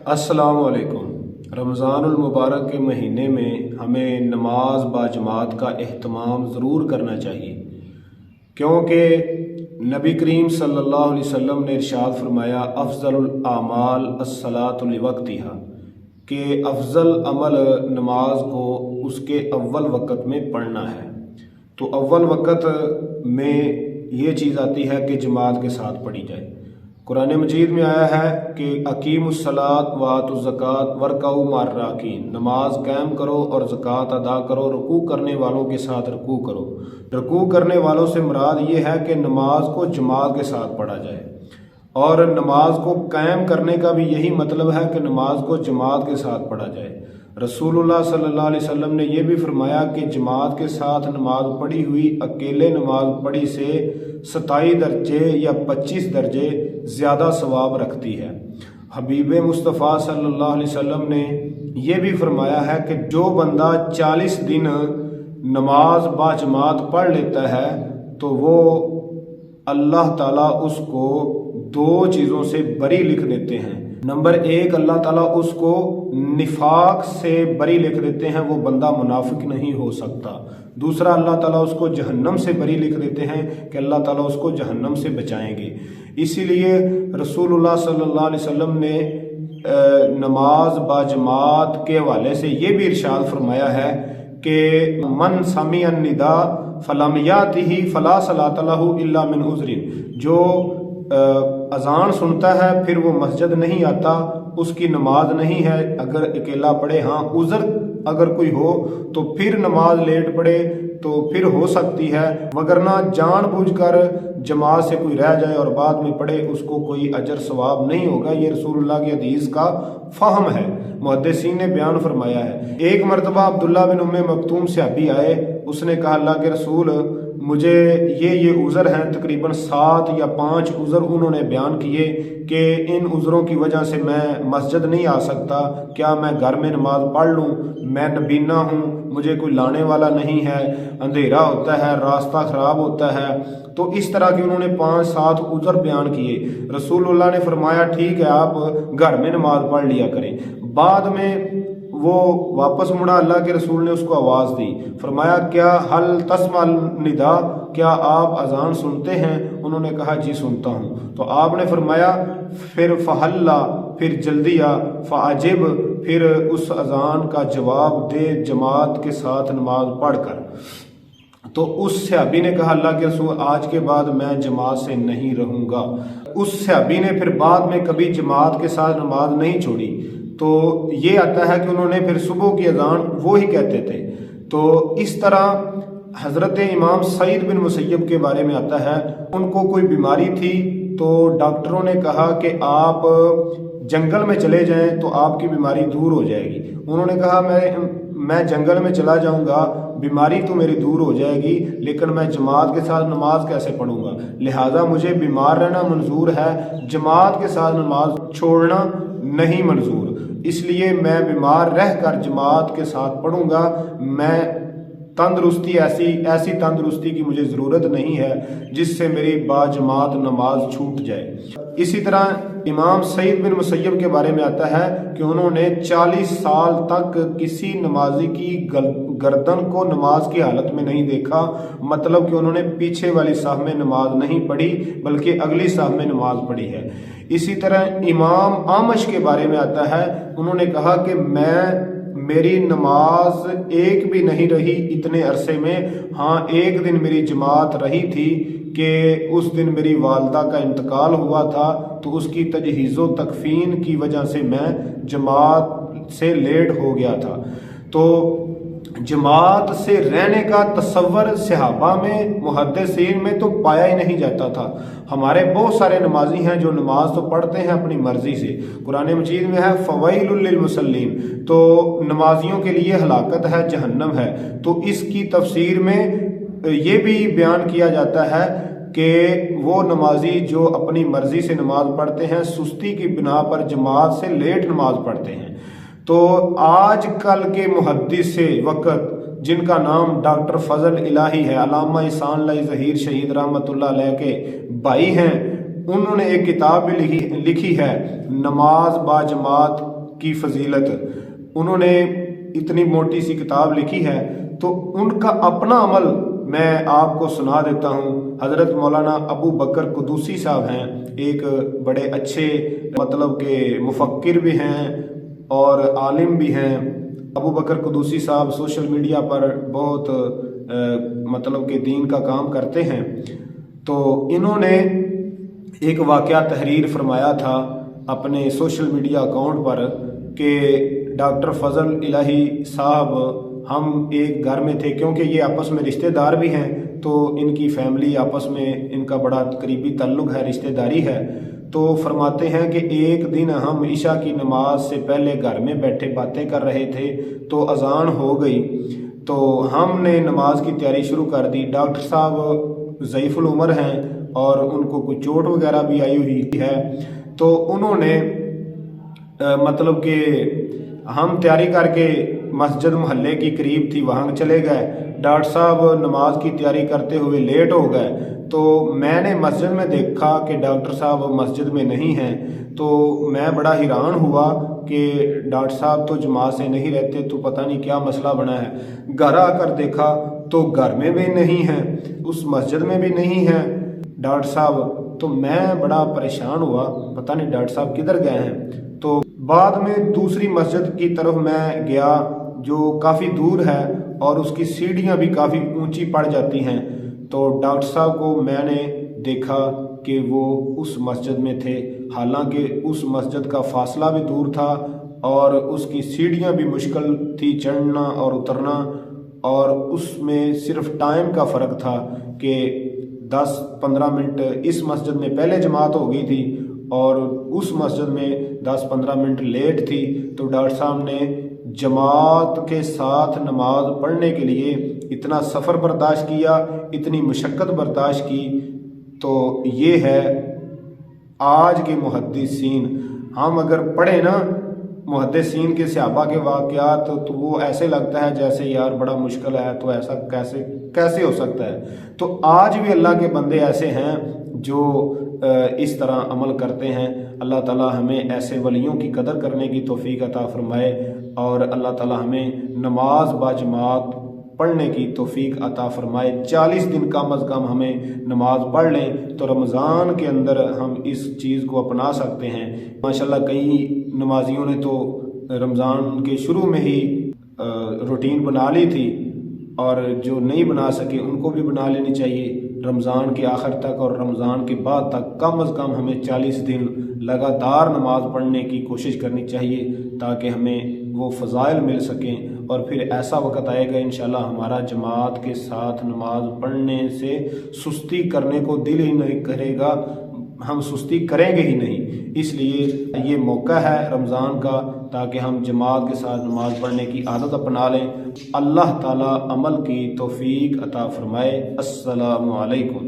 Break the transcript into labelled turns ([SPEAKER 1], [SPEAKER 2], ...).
[SPEAKER 1] अस्सलाम वालेकुम। रमज़ान मुबारक के महीने में हमें नमाज बाजमात का एहतमाम ज़रूर करना चाहिए, क्योंकि नबी करीम सल्लल्लाहु अलैहि वसल्लम ने इरशाद फरमाया अफ़ज़लुल आमाल अस्सलातु लिवक्तिहा, कि अफ़ज़ल अमल नमाज को उसके अव्वल वक़्त में पढ़ना है। तो अव्वल वक़्त में ये चीज़ आती है कि जमात के साथ पढ़ी जाए। कुरान मजीद में आया है कि अकीमुस्सलात वातुज़ ज़कात वरकाऊ मार राकीन, नमाज कायम करो और ज़कात अदा करो, रुकू करने वालों के साथ रुकू करो। रुकू करने वालों से मुराद ये है कि नमाज को जमात के साथ पढ़ा जाए, और नमाज को कायम करने का भी यही मतलब है कि नमाज को जमात के साथ पढ़ा जाए। रसूलुल्लाह सल्लल्लाहु अलैहि वसल्लम ने यह भी फरमाया कि जमात के साथ नमाज पढ़ी हुई अकेले नमाज पढ़ी से 27 दर्जे या 25 दर्जे ज़्यादा सवाब रखती है। हबीब मुस्तफ़ा सल्लल्लाहु अलैहि वसल्लम ने यह भी फरमाया है कि जो बंदा 40 दिन नमाज बाजमात पढ़ लेता है तो वो अल्लाह ताला उसको 2 चीज़ों से बरी लिख देते हैं। नंबर 1, अल्लाह ताला उसको निफाक से बरी लिख देते हैं, वो बंदा मुनाफिक नहीं हो सकता। दूसरा, अल्लाह ताला उसको जहन्नम से बरी लिख देते हैं कि अल्लाह ताला उसको जहन्नम से बचाएंगे। इसीलिए रसूलुल्लाह सल्लल्लाहु अलैहि वसल्लम ने नमाज बाजमात के हवाले से ये भी इरशाद फरमाया है कि मन समी निदा फलम यातिही फला सलात लहू इल्ला मिन उज़रिन, जो अजान सुनता है फिर वो मस्जिद नहीं आता, उसकी नमाज नहीं है अगर अकेला पढ़े। हाँ, उज़र अगर कोई हो तो फिर नमाज लेट पड़े तो फिर हो सकती है, वगरना जानबूझकर जमात से कोई रह जाए और बाद में पढ़े, उसको कोई अजर सवाब नहीं होगा। ये रसूलुल्लाह की हदीस का फ़हम है, मुहद्दिसीन ने बयान फरमाया है। एक मरतबा अब्दुल्ला बिन उम्मे मक्तूम सहाबी आए, उसने कहा अल्लाह के रसूल मुझे ये उज़र हैं, तकरीबन 7 या 5 उज़र उन्होंने बयान किए कि इन उज़रों की वजह से मैं मस्जिद नहीं आ सकता, क्या मैं घर में नमाज पढ़ लूँ? मैं नबीना हूँ, मुझे कोई लाने वाला नहीं है, अंधेरा होता है, रास्ता ख़राब होता है। तो इस तरह के उन्होंने 5-7 उज़र बयान किए। रसूलुल्लाह ने फरमाया ठीक है, आप घर में नमाज पढ़ लिया करें। बाद में वो वापस मुड़ा, अल्लाह के रसूल ने उसको आवाज़ दी, फरमाया क्या हल तस्मा निदा, क्या आप अजान सुनते हैं? उन्होंने कहा जी सुनता हूँ। तो आपने फरमाया फिर फ़हल्ला, फिर जल्दी आ, फ़ाजिब, फिर उस अजान का जवाब दे जमात के साथ नमाज पढ़कर। तो उस सहाबी ने कहा अल्लाह के रसूल आज के बाद मैं जमात से नहीं रहूँगा। उस सहाबी ने फिर बाद में कभी जमात के साथ नमाज नहीं छोड़ी। तो ये आता है कि उन्होंने फिर सुबह की अजान वो ही कहते थे। तो इस तरह हज़रत इमाम सईद बिन मुसय्यब के बारे में आता है, उनको कोई बीमारी थी तो डॉक्टरों ने कहा कि आप जंगल में चले जाएं तो आपकी बीमारी दूर हो जाएगी। उन्होंने कहा मैं जंगल में चला जाऊंगा, बीमारी तो मेरी दूर हो जाएगी, लेकिन मैं जमात के साथ नमाज कैसे पढ़ूंगा? लिहाजा मुझे बीमार रहना मंजूर है, जमात के साथ नमाज छोड़ना नहीं मंजूर, इसलिए मैं बीमार रहकर जमात के साथ पढ़ूंगा। मैं तंदुरुस्ती ऐसी तंदुरुस्ती की मुझे ज़रूरत नहीं है जिससे मेरी बाजमात नमाज छूट जाए। इसी तरह इमाम सईद बिन मुसय्यब के बारे में आता है कि उन्होंने 40 साल तक किसी नमाजी की गर्दन को नमाज की हालत में नहीं देखा, मतलब कि उन्होंने पीछे वाली साफ में नमाज नहीं पढ़ी बल्कि अगली साफ में नमाज पढ़ी है। इसी तरह इमाम आमश के बारे में आता है, उन्होंने कहा कि मेरी नमाज एक भी नहीं रही इतने अरसे में। हाँ, एक दिन मेरी जमात रही थी कि उस दिन मेरी वालदा का इंतकाल हुआ था, तो उसकी तजहीज़ो तकफीन की वजह से मैं जमात से लेट हो गया था। तो जमात से रहने का तसव्वुर सहाबा में, मुहद्दिसीन में तो पाया ही नहीं जाता था। हमारे बहुत सारे नमाजी हैं जो नमाज तो पढ़ते हैं अपनी मर्जी से। कुरान मजीद में है फ़वैलुल लिल मुसल्लीन, तो नमाजियों के लिए हलाकत है, जहन्नम है। तो इसकी तफसीर में ये भी बयान किया जाता है कि वो नमाजी जो अपनी मर्जी से नमाज पढ़ते हैं, सुस्ती की बिना पर जमात से लेट नमाज पढ़ते हैं। तो आज कल के मुहद्दिस वक़्त जिनका नाम डॉक्टर फजल इलाही है, अल्लामा इहसान लाई ज़हीर शहीद रहमतुल्लाह अलैह के भाई हैं, उन्होंने एक किताब भी लिखी है, नमाज बाजमात की फजीलत। उन्होंने इतनी मोटी सी किताब लिखी है, तो उनका अपना अमल मैं आपको सुना देता हूँ। हज़रत मौलाना अबू बकर कुदूसी साहब हैं, एक बड़े अच्छे मतलब के मुफक्किर भी हैं और आलिम भी हैं। अबू बकर कुदूसी साहब सोशल मीडिया पर बहुत मतलब के दीन का काम करते हैं। तो इन्होंने एक वाक़या तहरीर फरमाया था अपने सोशल मीडिया अकाउंट पर कि डॉक्टर फजल इलाही साहब, हम एक घर में थे, क्योंकि ये आपस में रिश्तेदार भी हैं, तो इनकी फैमिली आपस में इनका बड़ा करीबी ताल्लुक़ है, रिश्तेदारी है। तो फरमाते हैं कि एक दिन हम इशा की नमाज से पहले घर में बैठे बातें कर रहे थे, तो अजान हो गई, तो हमने नमाज की तैयारी शुरू कर दी। डॉक्टर साहब ज़ईफ़ुल उम्र हैं और उनको कुछ चोट वगैरह भी आई हुई है, तो उन्होंने मतलब कि हम तैयारी करके मस्जिद मोहल्ले की करीब थी, वहाँ चले गए। डॉक्टर साहब नमाज की तैयारी करते हुए लेट हो गए, तो मैंने मस्जिद में देखा कि डॉक्टर साहब मस्जिद में नहीं हैं। तो मैं बड़ा हैरान हुआ कि डॉक्टर साहब तो जमात से नहीं रहते, तो पता नहीं क्या मसला बना है। घर आकर देखा तो घर में भी नहीं हैं, उस मस्जिद में भी नहीं हैं डॉक्टर साहब। तो मैं बड़ा परेशान हुआ, पता नहीं डॉक्टर साहब किधर गए हैं। तो बाद में दूसरी मस्जिद की तरफ मैं गया जो काफ़ी दूर है और उसकी सीढ़ियाँ भी काफ़ी ऊंची पड़ जाती हैं। तो डॉक्टर साहब को मैंने देखा कि वो उस मस्जिद में थे, हालांकि उस मस्जिद का फासला भी दूर था और उसकी सीढ़ियाँ भी मुश्किल थी चढ़ना और उतरना, और उसमें सिर्फ टाइम का फ़र्क था कि 10-15 मिनट इस मस्जिद में पहले जमात हो गई थी और उस मस्जिद में 10-15 मिनट लेट थी। तो डॉक्टर साहब ने जमात के साथ नमाज पढ़ने के लिए इतना सफ़र बर्दाश्त किया, इतनी मुशक्क़त बर्दाश्त की। तो ये है आज के मुहद्दिसीन। हम अगर पढ़े ना मुहद्दिसीन के सहाबा के वाक़यात, तो वो ऐसे लगता है जैसे यार बड़ा मुश्किल है, तो ऐसा कैसे हो सकता है। तो आज भी अल्लाह के बंदे ऐसे हैं जो इस तरह अमल करते हैं। अल्लाह ताला हमें ऐसे वलियों की कदर करने की तौफीक अता फरमाए और अल्लाह ताला हमें नमाज बाजमात पढ़ने की तौफीक अता फरमाए। 40 दिन कम अज़ कम हमें नमाज पढ़ लें तो रमज़ान के अंदर हम इस चीज़ को अपना सकते हैं। माशाल्लाह कई नमाजियों ने तो रमज़ान के शुरू में ही रूटीन बना ली थी, और जो नहीं बना सके उनको भी बना लेनी चाहिए। रमज़ान के आखिर तक और रमज़ान के बाद तक कम अज़ कम हमें 40 दिन लगातार नमाज पढ़ने की कोशिश करनी चाहिए, ताकि हमें वो फ़ज़ाइल मिल सकें। और फिर ऐसा वक्त आएगा इंशाल्लाह हमारा जमात के साथ नमाज पढ़ने से सुस्ती करने को दिल ही नहीं करेगा, हम सुस्ती करेंगे ही नहीं। इसलिए ये मौका है रमज़ान का, ताकि हम जमात के साथ नमाज पढ़ने की आदत अपना लें। अल्लाह ताला अमल की तौफीक अता फरमाए। अस्सलामु अलैकुम।